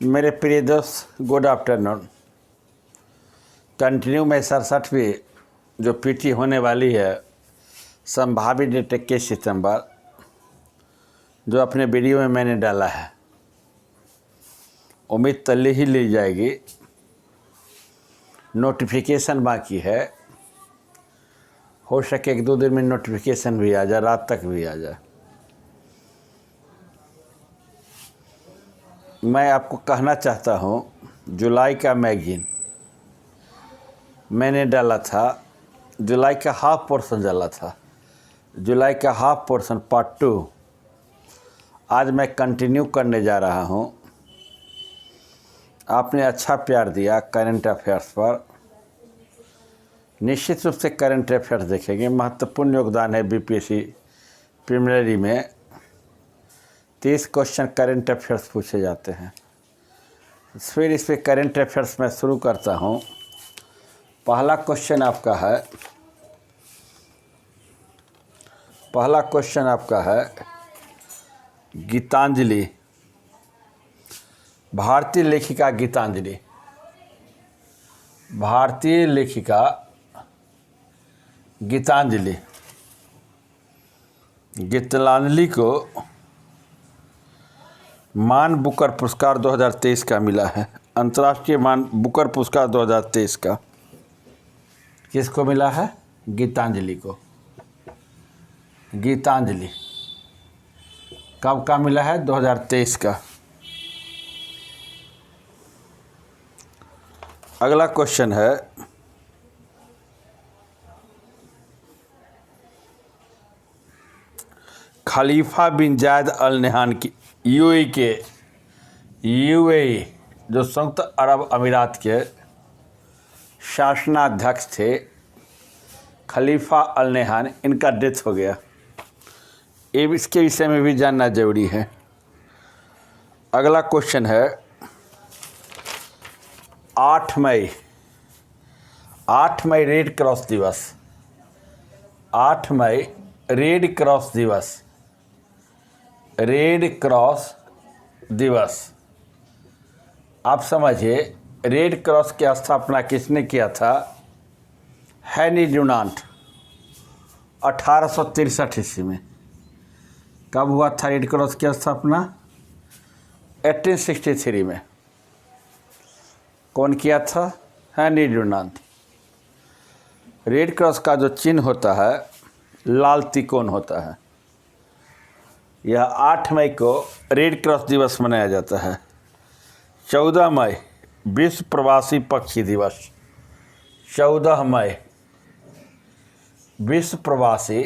मेरे प्रिय दोस्त, गुड आफ्टरनून। कंटिन्यू में 67वीं जो पीटी होने वाली है संभावित डेट 21 सितंबर, जो अपने वीडियो में मैंने डाला है, उम्मीद तल्ली ही ली जाएगी। नोटिफिकेशन बाकी है, हो सके 1-2 दिन में नोटिफिकेशन भी आ जाए, रात तक भी आ जाए। मैं आपको कहना चाहता हूँ, जुलाई का मैगज़ीन मैंने डाला था, जुलाई का हाफ पोर्शन डाला था, जुलाई का हाफ पोर्शन पार्ट 2 आज मैं कंटिन्यू करने जा रहा हूँ। आपने अच्छा प्यार दिया करंट अफेयर्स पर, निश्चित रूप से करंट अफेयर्स देखेंगे। महत्वपूर्ण योगदान है बीपीएससी प्रीलिमिनरी में। 30 क्वेश्चन करंट अफेयर्स पूछे जाते हैं। फिर इस पर करंट अफेयर्स मैं शुरू करता हूँ। पहला क्वेश्चन आपका है गीतांजलि, भारतीय लेखिका गीतांजलि, भारतीय लेखिका गीतांजलि को मान बुकर पुरस्कार 2023 का मिला है। अंतर्राष्ट्रीय मान बुकर पुरस्कार 2023 का किसको मिला है? गीतांजलि को। गीतांजलि कब का मिला है? 2023 का। अगला क्वेश्चन है खलीफा बिन जायद अल नहयान की यूएई जो संयुक्त अरब अमीरात के शासनाध्यक्ष थे, खलीफा अल नहयान, इनका डेथ हो गया। इसके विषय में भी जानना जरूरी है। अगला क्वेश्चन है 8 मई रेड क्रॉस दिवस। 8 मई रेड क्रॉस दिवस। रेड क्रॉस दिवस आप समझिए, रेड क्रॉस की स्थापना किसने किया था? Henry Dunant. 1863 ईस्वी में। कब हुआ था रेड क्रॉस की स्थापना? 1863 में। कौन किया था? Henry Dunant. रेड क्रॉस का जो चिन्ह होता है लाल तिकोन होता है। यह 8 मई को रेड क्रॉस दिवस मनाया जाता है। 14 मई विश्व प्रवासी पक्षी दिवस। 14 मई विश्व प्रवासी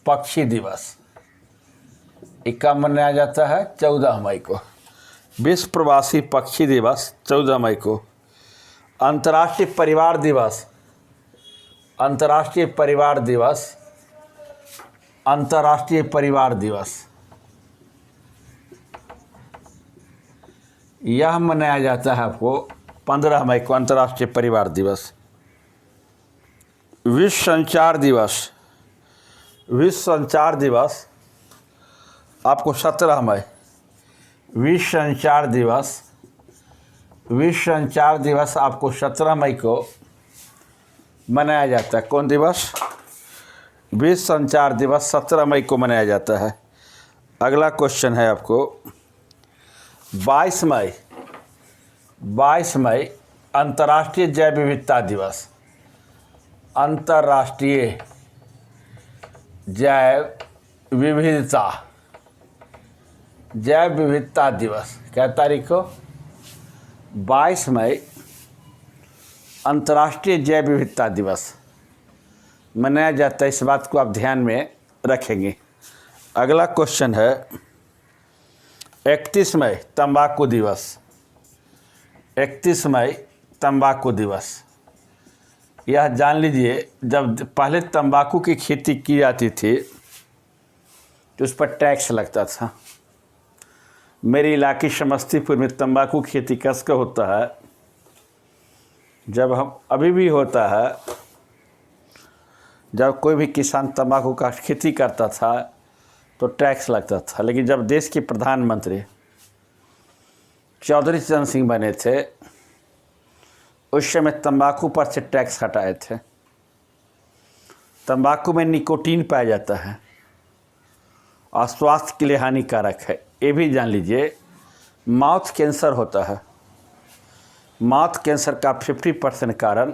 पक्षी दिवस। ये कब मनाया जाता है? 14 मई को। विश्व प्रवासी पक्षी दिवस 14 मई को। अंतर्राष्ट्रीय परिवार दिवस। अंतर्राष्ट्रीय परिवार दिवस यह मनाया जाता है आपको 15 मई को, अंतर्राष्ट्रीय परिवार दिवस। विश्व संचार दिवस आपको 17 मई। विश्व संचार दिवस आपको 17 मई को मनाया जाता है। कौन दिवस? विश्व संचार दिवस 17 मई को मनाया जाता है। अगला क्वेश्चन है आपको 22 मई अंतर्राष्ट्रीय जैव विविधता दिवस। अंतर्राष्ट्रीय जैव विविधता दिवस क्या तारीख को? 22 मई अंतर्राष्ट्रीय जैव विविधता दिवस मनाया जाता है। इस बात को आप ध्यान में रखेंगे। अगला क्वेश्चन है 31 मई तंबाकू दिवस। 31 मई तंबाकू दिवस। यह जान लीजिए, जब पहले तंबाकू की खेती की जाती थी तो उस पर टैक्स लगता था। मेरे इलाके समस्तीपुर में तंबाकू खेती कैसे होता है, जब हम अभी भी होता है, जब कोई भी किसान तंबाकू का खेती करता था तो टैक्स लगता था, लेकिन जब देश के प्रधानमंत्री चौधरी चरण सिंह बने थे उस समय तंबाकू पर से टैक्स हटाए थे। तंबाकू में निकोटीन पाया जाता है और स्वास्थ्य के लिए हानिकारक है। ये भी जान लीजिए, माउथ कैंसर होता है। माउथ कैंसर का 50% कारण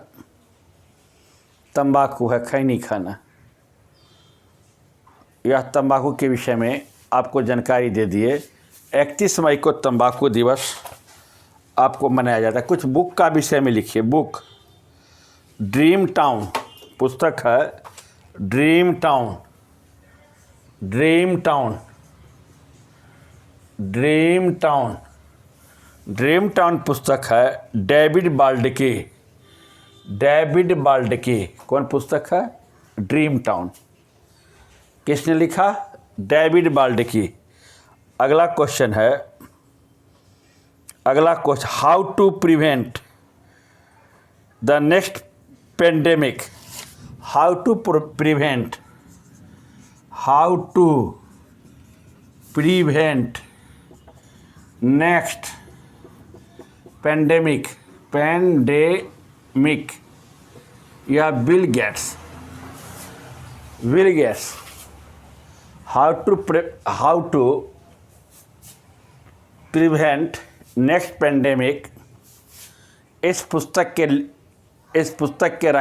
तंबाकू है, खैनी खाना। यह तंबाकू के विषय में आपको जानकारी दे दिए। 31 मई को तंबाकू दिवस आपको मनाया जाता है। कुछ बुक का विषय में लिखिए। बुक ड्रीम टाउन पुस्तक है, Dream Town, Dream Town, Dream Town, Dream Town पुस्तक है डेविड बाल्डके। डेविड बाल्डके कौन पुस्तक है? Dream Town. किसने लिखा? David Baldacci. अगला क्वेश्चन है, अगला question, how to prevent the next pandemic. How to prevent, how to prevent next pandemic. Pandemic या Bill Gates, Bill Gates. How to prevent next pandemic. इस पुस्तक के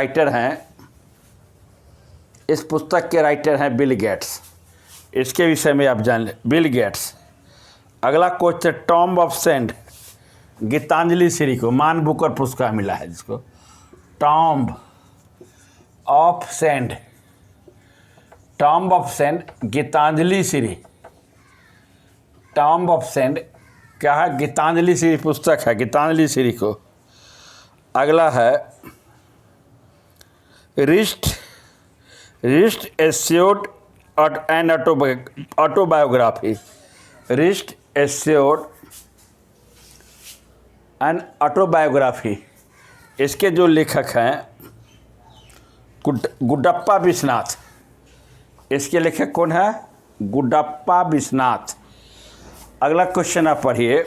राइटर हैं बिल गेट्स। इसके विषय में आप जान लें, बिल गेट्स। अगला question, Tomb of Sand. Geetanjali Shree को मान बुकर पुरस्कार मिला है, जिसको Tomb of Sand, Tomb of Sand, Geetanjali Shree. Tomb of Sand क्या है? गीतांजलि श्री पुस्तक है, गीतांजलि श्री को। अगला है wrist assured and autobiography. Wrist assured and autobiography. इसके जो लेखक हैं गुड्डप्पा विश्वनाथ। इसके लेखक कौन है? गुड्डप्पा विश्वनाथ। अगला क्वेश्चन आप पढ़िए।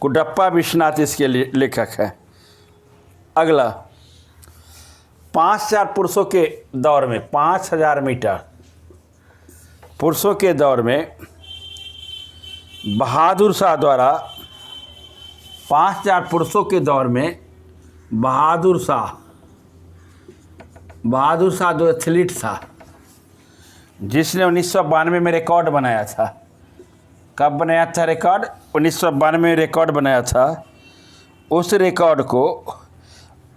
गुड्डप्पा विश्वनाथ इसके लेखक है। अगला, 5000 पुरुषों के दौर में, 5000 मीटर पुरुषों के दौर में बहादुर शाह द्वारा, 5000 पुरुषों के दौर में बहादुर शाह जो एथलीट था, जिसने 1992 में रिकॉर्ड बनाया था। कब बनाया था रिकॉर्ड? 1992 में रिकॉर्ड बनाया था। उस रिकॉर्ड को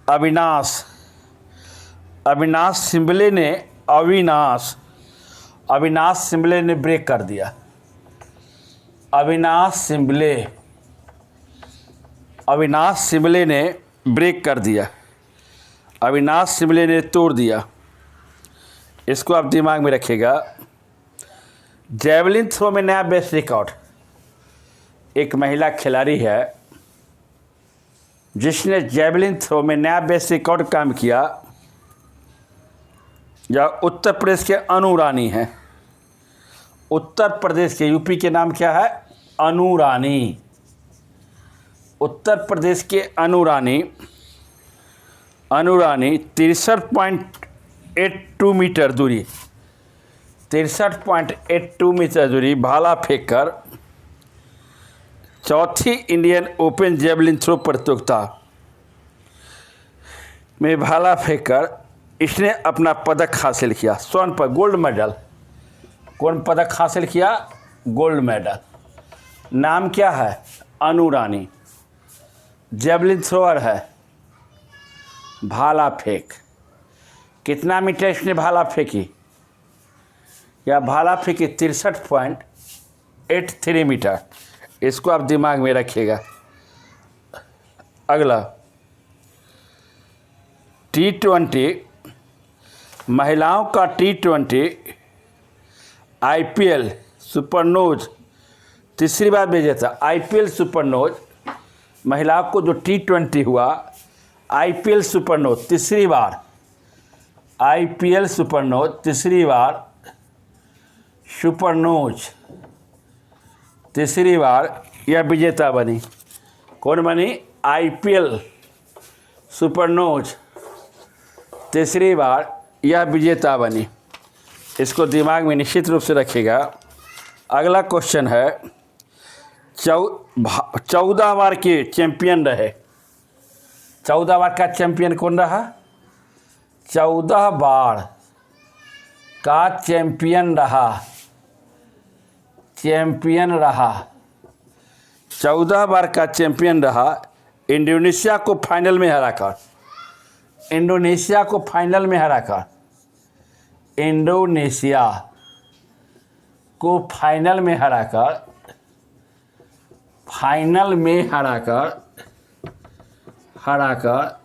अविनाश सिंबले ने ब्रेक कर दिया। अविनाश सिंबले ने ब्रेक कर दिया। अविनाश सिंबले ने तोड़ दिया। इसको आप दिमाग में रखिएगा। जैवलिन थ्रो में नया बेस्ट रिकॉर्ड। एक महिला खिलाड़ी है जिसने जैवलिन थ्रो में नया बेस्ट रिकॉर्ड काम किया, या उत्तर प्रदेश के अनु रानी हैं। उत्तर प्रदेश के, यूपी के नाम क्या है? अनु रानी। उत्तर प्रदेश के अनु रानी 63.82 मीटर दूरी, 63.82 मीटर दूरी भाला फेंक कर चौथी इंडियन ओपन जेवलिन थ्रो प्रतियोगिता में भाला फेंककर इसने अपना पदक हासिल किया, स्वर्ण पर गोल्ड मेडल। कौन पदक हासिल किया? Gold medal. नाम क्या है? अनु रानी। जेवलिन थ्रोअर है। भाला फेंक, कितना मीटर इसने भाला फेंकी? या भाला फेंकी 63.83 मीटर। इसको आप दिमाग में रखिएगा। अगला, T20 महिलाओं का T20 IPL सुपरनोज तीसरी बार विजेता। IPL सुपरनोज महिलाओं को जो T20 हुआ, IPL सुपरनोज तीसरी बार, IPL सुपरनोज तीसरी बार सुपरनोज तीसरी बार यह विजेता बनी। कौन बनी? आईपीएल सुपरनोज तीसरी बार यह विजेता बनी। इसको दिमाग में निश्चित रूप से रखिएगा। अगला क्वेश्चन है 14 बार के चैंपियन रहे। 14 बार का चैंपियन कौन रहा? 14 बार का चैंपियन रहा। 14 बार का चैंपियन रहा। इंडोनेशिया को फाइनल में हराकर इंडोनेशिया को फाइनल में हराकर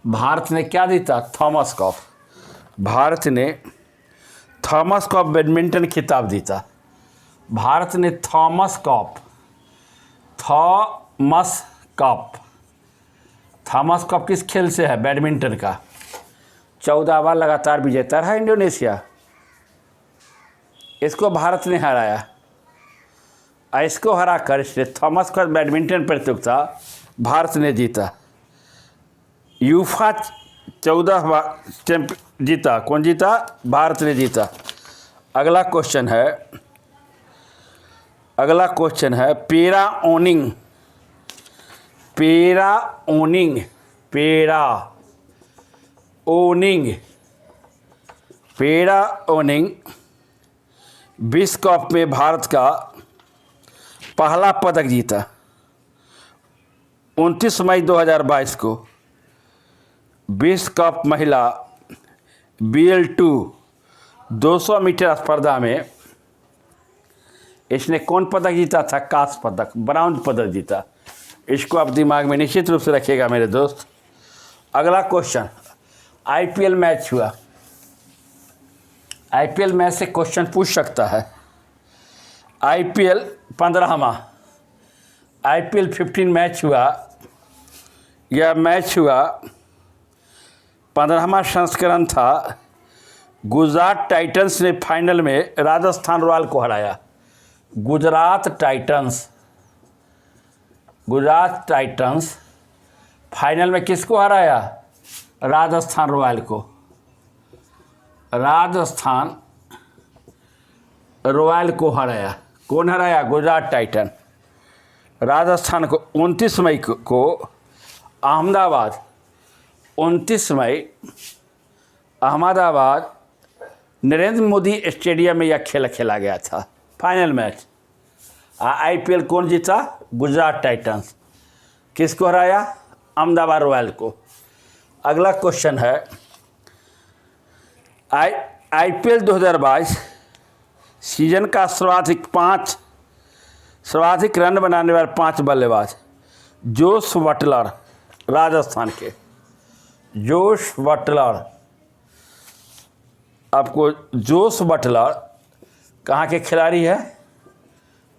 भारत ने क्या जीता? Thomas cup. भारत ने थॉमस कप बैडमिंटन खिताब जीता। भारत ने थॉमस कप किस खेल से है? बैडमिंटन का। 14 बार लगातार विजेता रहा इंडोनेशिया। इसको भारत ने हराया। इसको हराकर इसलिए थॉमस कप बैडमिंटन प्रतियोगिता भारत ने जीता। यूफा 14 बार जीता। कौन जीता? भारत ने जीता। अगला क्वेश्चन है पैरा ओनिंग विश्व कप में भारत का पहला पदक जीता। 29 मई 2022 को विश्व कप महिला BL2 200 मीटर स्पर्धा में इसने कौन पदक जीता था? कांस्य पदक, ब्राउन पदक जीता। इसको आप दिमाग में निश्चित रूप से रखिएगा मेरे दोस्त। अगला क्वेश्चन, आईपीएल मैच हुआ। आईपीएल मैच से क्वेश्चन पूछ सकता है। आईपीएल 15वां आईपीएल 15 मैच हुआ। यह मैच हुआ 15वां संस्करण था। गुजरात टाइटंस ने फाइनल में राजस्थान रॉयल को हराया। गुजरात टाइटंस फाइनल में किसको हराया? राजस्थान रॉयल को। राजस्थान रॉयल को हराया। कौन हराया? गुजरात टाइटन। राजस्थान को 29 मई को अहमदाबाद 29 मई अहमदाबाद नरेंद्र मोदी स्टेडियम में यह खेल खेला गया था, फाइनल मैच। आईपीएल कौन जीता? गुजरात टाइटंस। किसको हराया? अहमदाबाद रॉयल को। अगला क्वेश्चन है आईपीएल 2022 सीजन का सर्वाधिक रन बनाने वाले 5 बल्लेबाज। जोस बटलर, राजस्थान के जोस बटलर। आपको जोस बटलर कहाँ के खिलाड़ी है?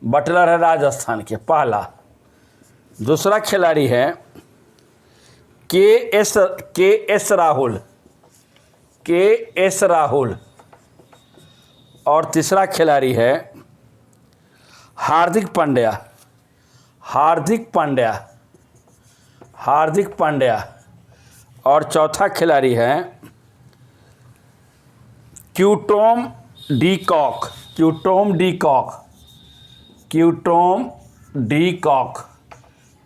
बटलर है राजस्थान के, पहला। दूसरा खिलाड़ी है के एस राहुल। और तीसरा खिलाड़ी है हार्दिक पांड्या। और चौथा खिलाड़ी है क्यूटोम डी कॉक।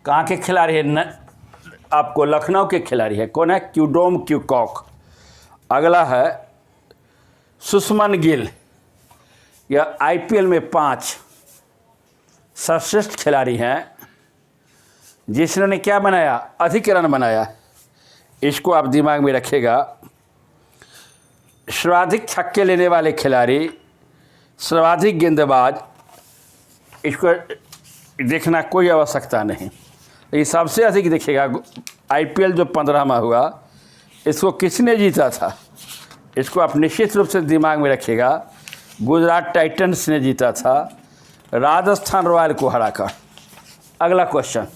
कहाँ के खिलाड़ी है? आपको लखनऊ के खिलाड़ी है। कौन है? क्यूटोम कॉक। अगला है सुषमन गिल। यह आईपीएल में 5 सर्वश्रेष्ठ खिलाड़ी हैं जिसने क्या बनाया? अधिक रन बनाया। इसको आप दिमाग में रखिएगा। सर्वाधिक छक्के लेने वाले खिलाड़ी, सर्वाधिक गेंदबाज, इसको देखना कोई आवश्यकता नहीं। ये सबसे अधिक देखिएगा। आईपीएल जो 15वां हुआ, इसको किसने जीता था? इसको आप निश्चित रूप से दिमाग में रखिएगा। गुजरात टाइटंस ने जीता था राजस्थान रॉयल को हराकर। अगला क्वेश्चन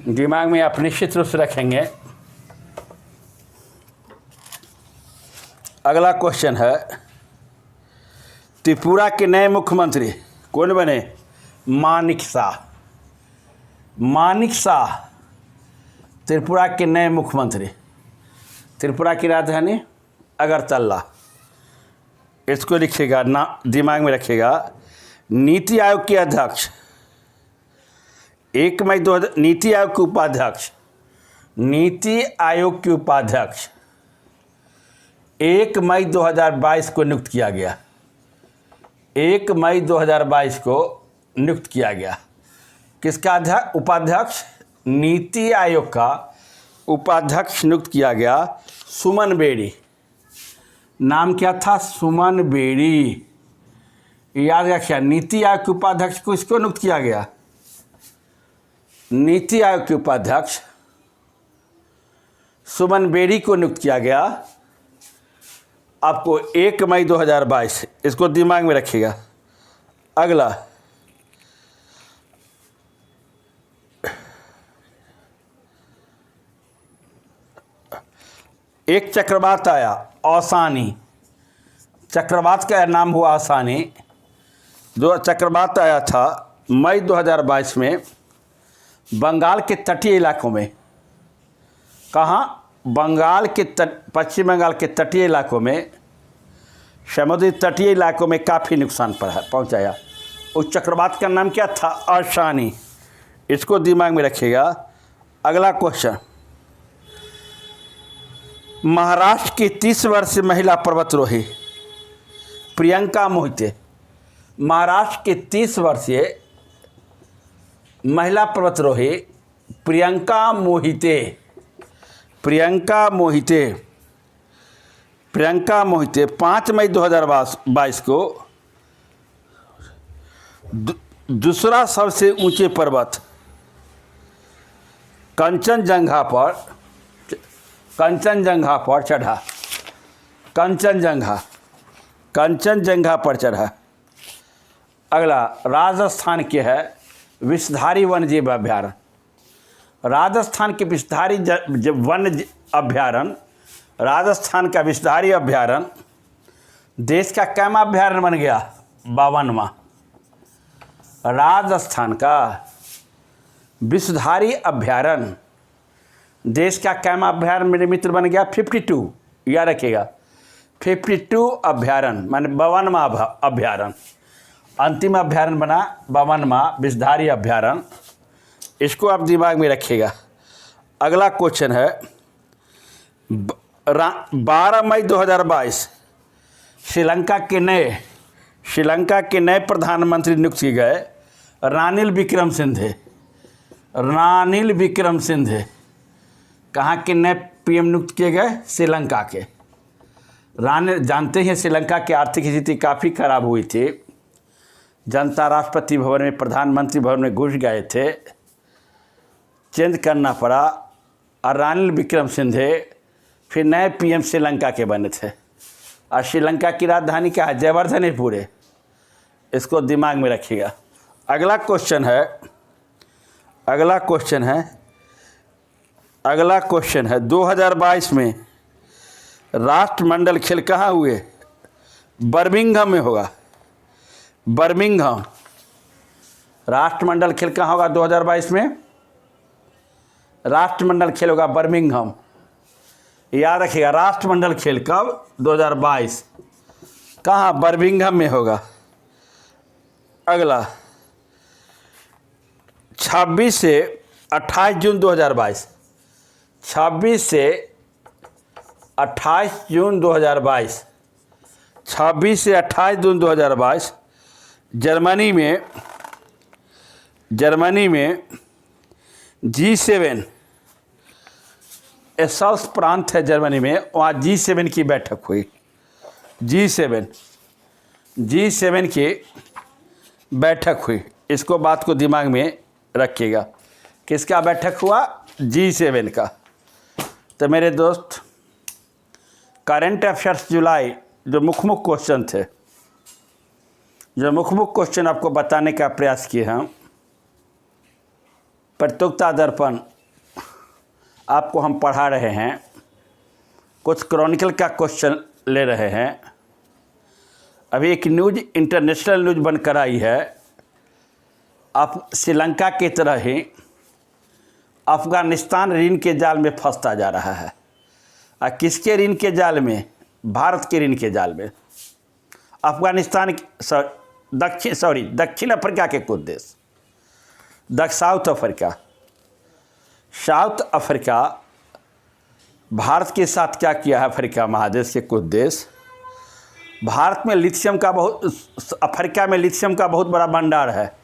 दिमाग में आप निश्चित रूप से रखेंगे। अगला क्वेश्चन है त्रिपुरा के नए मुख्यमंत्री कौन बने? मानिक शाह। मानिक शाह त्रिपुरा के नए मुख्यमंत्री। त्रिपुरा की राजधानी अगरतला। इसको लिखिएगा, ना दिमाग में रखिएगा। नीति आयोग के अध्यक्ष 1 मई 2000, नीति आयोग के उपाध्यक्ष, नीति आयोग के उपाध्यक्ष 1 मई 2022 को नियुक्त किया गया। 1 मई 2022 को नियुक्त किया गया। किसका उपाध्यक्ष? नीति आयोग का उपाध्यक्ष नियुक्त किया गया सुमन बेड़ी। नाम क्या था? सुमन बेड़ी। याद रखिए, नीति आयोग के उपाध्यक्ष को इसको नियुक्त किया गया। नीति आयोग के उपाध्यक्ष सुमन बेड़ी को नियुक्त किया गया आपको 1 मई 2022। इसको दिमाग में रखिएगा। अगला, एक चक्रवात आया औसानी। चक्रवात का नाम हुआ औसानी। जो चक्रवात आया था मई 2022 में बंगाल के तटीय इलाकों में। कहाँ? बंगाल के पश्चिम बंगाल के तटीय इलाकों में, समुद्री तटीय इलाकों में काफ़ी नुकसान पहुंचाया। उस चक्रवात का नाम क्या था? औसानी। इसको दिमाग में रखिएगा। अगला क्वेश्चन, महाराष्ट्र की 30 वर्षीय महिला पर्वतारोही प्रियंका मोहिते। महाराष्ट्र की 30 वर्षीय महिला पर्वतारोही प्रियंका मोहिते। प्रियंका मोहिते 5 मई 2022 को दूसरा सबसे ऊंचे पर्वत कंचनजंगा पर चढ़ा। कंचनजंगा पर चढ़ा। अगला, राजस्थान के है विषधारी वन्यजीव अभ्यारण्य। राजस्थान के विषधारी वन्य अभ्यारण्य, राजस्थान का विषधारी अभ्यारण्य देश का कैमा अभ्यारण्य बन गया? 52वां। राजस्थान का विषधारी अभ्यारण्य देश का कैमा अभ्यारण्य मेरे मित्र बन गया? 52। याद रखिएगा, 52 अभ्यारण्य माने 52वां अभ्यारण्य। अंतिम अभ्यारण्य बना 52वां विषधारी अभ्यारण्य। इसको आप दिमाग में रखिएगा। अगला क्वेश्चन है, 12 मई 2022 श्रीलंका के नए प्रधानमंत्री नियुक्त किए गए रानिल विक्रमसिंघे। कहाँ के नए पीएम नियुक्त किए गए? श्रीलंका के। रानिल, जानते हैं श्रीलंका की आर्थिक स्थिति काफ़ी खराब हुई थी। जनता राष्ट्रपति भवन में, प्रधानमंत्री भवन में घुस गए थे, चेंज करना पड़ा। और रानिल विक्रमसिंघे फिर नए पीएम श्रीलंका के बने थे। और श्रीलंका की राजधानी क्या है? जयवर्धनेपुर। इसको दिमाग में रखिएगा। अगला क्वेश्चन है 2022 में राष्ट्रमंडल खेल कहाँ हुए? बर्मिंघम में होगा। बर्मिंघम। राष्ट्रमंडल खेल कहाँ होगा 2022 में? राष्ट्रमंडल खेल होगा बर्मिंघम। याद रखिएगा, राष्ट्रमंडल खेल कब? 2022। कहाँ? बर्मिंघम में होगा। अगला, 26 से 28 जून 2022। 26 से 28 जून 2022। 26 से 28 जून 2022 जर्मनी में G7 एसल्स प्रांत है जर्मनी में, वहाँ G7 की बैठक हुई। G7 की बैठक हुई। इसको बात को दिमाग में रखिएगा। किसका बैठक हुआ? G7 का। तो मेरे दोस्त, करंट अफेयर्स जुलाई जो मुख्य क्वेश्चन थे, जो मुख्य क्वेश्चन आपको बताने का प्रयास किए हैं, प्रतियोगिता दर्पण आपको हम पढ़ा रहे हैं। कुछ क्रॉनिकल का क्वेश्चन ले रहे हैं। अभी एक न्यूज इंटरनेशनल न्यूज बनकर आई है। अब श्रीलंका की तरह ही अफ़गानिस्तान ऋण के जाल में फंसता जा रहा है। और किसके ऋण के जाल में? भारत के ऋण के जाल में। अफ़गानिस्तान दक्षिण अफ्रीका के कुछ देश, साउथ अफ्रीका भारत के साथ क्या किया है? अफ्रीका महादेश के कुछ देश, भारत में लिथियम का अफ्रीका में लिथियम का बहुत बड़ा भंडार है।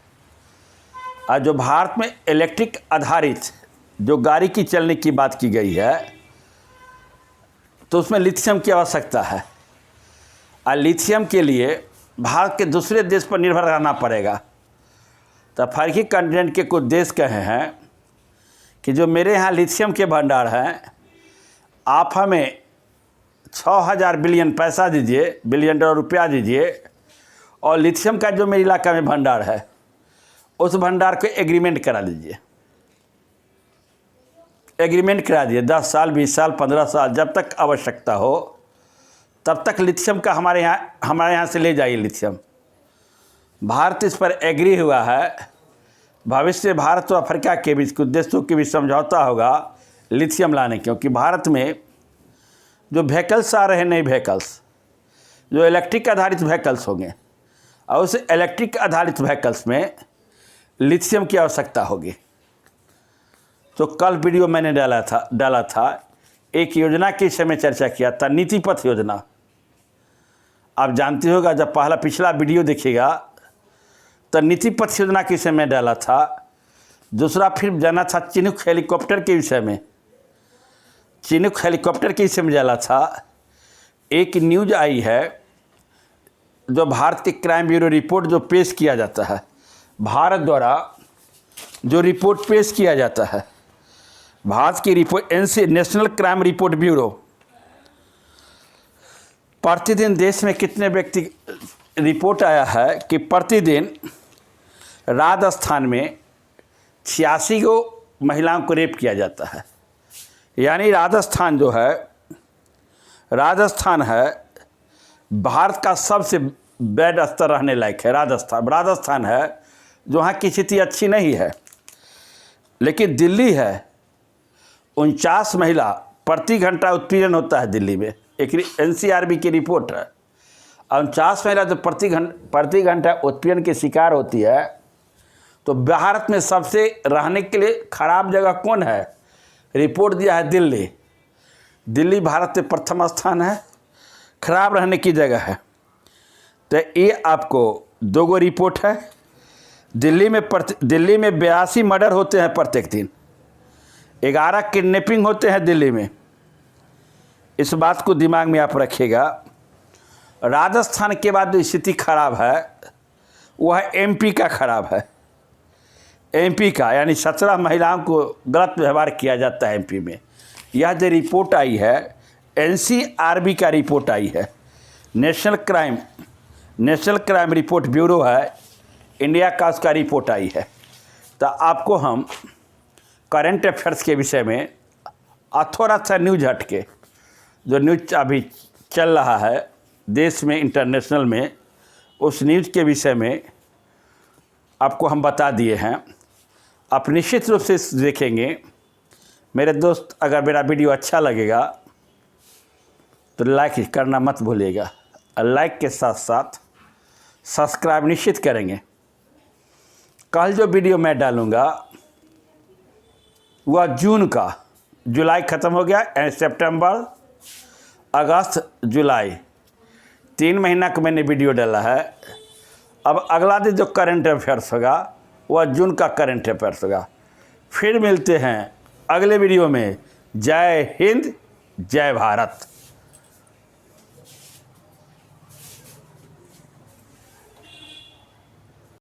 और जो भारत में इलेक्ट्रिक आधारित जो गाड़ी की चलने की बात की गई है, तो उसमें लिथियम की आवश्यकता है। और लिथियम के लिए भारत के दूसरे देश पर निर्भर रहना पड़ेगा। तो अफ्रीकी कॉन्टिनेंट के कुछ देश कहे हैं कि जो मेरे यहाँ लिथियम के भंडार हैं, आप हमें 6000 बिलियन पैसा दीजिए, बिलियन डॉलर रुपया दीजिए, और लिथियम का जो मेरे इलाका में भंडार है उस भंडार को एग्रीमेंट करा दीजिए। एग्रीमेंट करा दिए 10 साल, 20 साल, 15 साल, जब तक आवश्यकता हो तब तक लिथियम का हमारे यहाँ से ले जाइए लिथियम। भारत इस पर एग्री हुआ है। भविष्य में भारत और अफ्रीका के बीच कुछ देशों के बीच समझौता होगा लिथियम लाने, क्योंकि भारत में जो व्हीकल्स आ रहे हैं, नए व्हीकल्स जो इलेक्ट्रिक आधारित व्हीकल्स होंगे, और उस इलेक्ट्रिक आधारित व्हीकल्स में लिथियम की आवश्यकता होगी। तो कल वीडियो मैंने डाला था एक योजना के विषय में चर्चा किया था, नीति पथ योजना। आप जानते होगा, जब पिछला वीडियो देखिएगा तो नीति पथ योजना के विषय में डाला था। दूसरा फिर जाना था चिनूक हेलीकॉप्टर के विषय में, चिनूक हेलीकॉप्टर के विषय में डाला था। एक न्यूज आई है जो भारत के क्राइम ब्यूरो रिपोर्ट जो पेश किया जाता है, भारत द्वारा जो रिपोर्ट पेश किया जाता है, भारत की report national crime report bureau, प्रतिदिन देश में कितने व्यक्ति, रिपोर्ट आया है कि प्रतिदिन राजस्थान में 86 को महिलाओं को रेप किया जाता है। यानी राजस्थान है भारत का सबसे बैड स्तर रहने लायक है। राजस्थान है जो वहाँ की स्थिति अच्छी नहीं है। लेकिन दिल्ली है, 49 महिला प्रति घंटा उत्पीड़न होता है दिल्ली में, एक NCRB की रिपोर्ट है। 49 महिला जो प्रति घंटा उत्पीड़न की शिकार होती है। तो भारत में सबसे रहने के लिए खराब जगह कौन है? रिपोर्ट दिया है दिल्ली भारत में प्रथम स्थान है, खराब रहने की जगह है। तो ये आपको 2 रिपोर्ट है। दिल्ली में 82 मर्डर होते हैं प्रत्येक दिन, 11 किडनैपिंग होते हैं दिल्ली में। इस बात को दिमाग में आप रखिएगा। राजस्थान के बाद जो स्थिति खराब है वह MP का खराब है। MP का यानी 17 महिलाओं को गलत व्यवहार किया जाता है MP में। यह जो रिपोर्ट आई है NCRB का रिपोर्ट आई है, नेशनल क्राइम रिपोर्ट ब्यूरो है इंडिया का, उसका रिपोर्ट आई है। तो आपको हम करंट अफेयर्स के विषय में थोड़ा सा न्यूज हटके, जो न्यूज अभी चल रहा है देश में, इंटरनेशनल में, उस न्यूज़ के विषय में आपको हम बता दिए हैं। आप निश्चित रूप से देखेंगे। मेरे दोस्त, अगर मेरा वीडियो अच्छा लगेगा तो लाइक करना मत भूलिएगा, और लाइक के साथ साथ सब्सक्राइब निश्चित करेंगे। कल जो वीडियो मैं डालूँगा वह जून का, जुलाई ख़त्म हो गया, सितंबर, अगस्त, जुलाई, 3 महीना का मैंने वीडियो डाला है। अब अगला दिन जो करंट अफेयर्स होगा वह जून का करंट अफेयर्स होगा। फिर मिलते हैं अगले वीडियो में। जय हिंद, जय भारत।